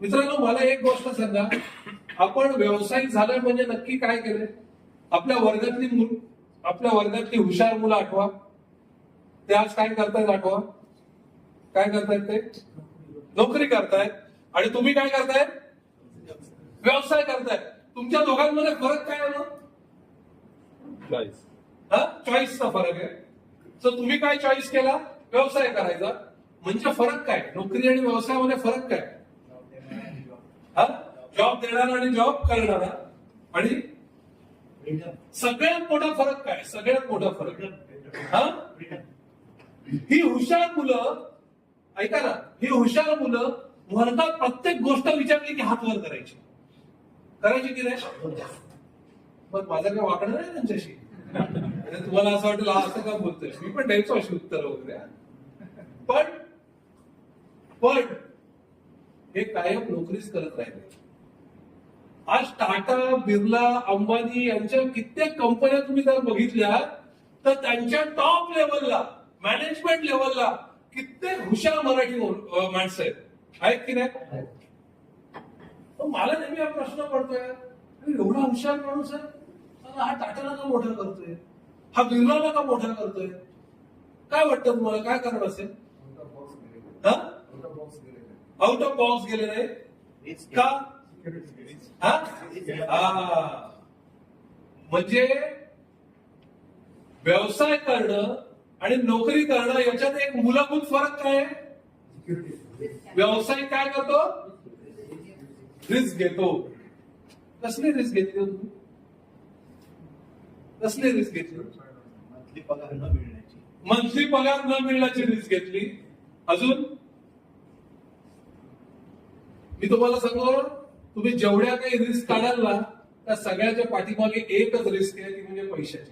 मित्रांनो, मला एक गोष्ट सांगा, आपण व्यावसायिक झालोय म्हणजे नक्की काय केलंय? आपल्या वर्गातली हुशार मुलं आठवा. ते आज काय करतायत आठवा. काय करतायत ते? नोकरी करतायत. आणि तुम्ही काय करताय? व्यवसाय करताय. तुमच्या दोघांमध्ये फरक काय आहे मग? चॉईसचा फरक आहे. तर तुम्ही काय चॉईस केला? व्यवसाय करायचा. म्हणजे फरक काय? नोकरी आणि व्यवसायामध्ये फरक काय? जॉब देणारा आणि जॉब करणारा. आणि सगळ्यात मोठा फरक काय? सगळ्यात मोठा फरक ही हुशार मुलं, ऐका ना, ही हुशार मुलं वर्गात प्रत्येक गोष्ट विचारली की हात वर करायची की नाही? पण माझं काय वाकडं नाही त्यांच्याशी. तुम्हाला असं वाटेल असं का बोलतोय, मी पण द्यायचो अशी उत्तर वगैरे. पण हे कायम नोकरीच करत राहिले. आज टाटा, बिर्ला, अंबानी यांच्या कित्येक कंपन्या तुम्ही जर बघितल्या तर त्यांच्या टॉप लेवलला, मॅनेजमेंट लेवलला कित्येक हुशार मराठी माणसं आहेत की नाही? मला नेहमी हा प्रश्न पडतोय, एवढा हुशार माणूस आहे, हा टाटाला का मोठा करतोय, हा बिर्लाला का मोठा करतोय? काय वाटतं तुम्हाला, काय कारण असेल? आउट ऑफ बॉक्स गेले नाही का? म्हणजे व्यवसाय करणं आणि नोकरी करणं याच्यात एक मूलभूत फरक काय आहे? व्यवसाय काय करतो? रिस्क घेतो. कसली रिस्क घेतली हो तुम्ही? कसली रिस्क घेतली? मंथली पगार न मिळण्याची रिस्क घेतली. अजून मी तुम्हाला सांगू, तुम्ही जेवढ्या काही रिस्क काढाल ना, त्या सगळ्याच्या पाठीमागे एकच रिस्क आहे, ती म्हणजे पैशाची.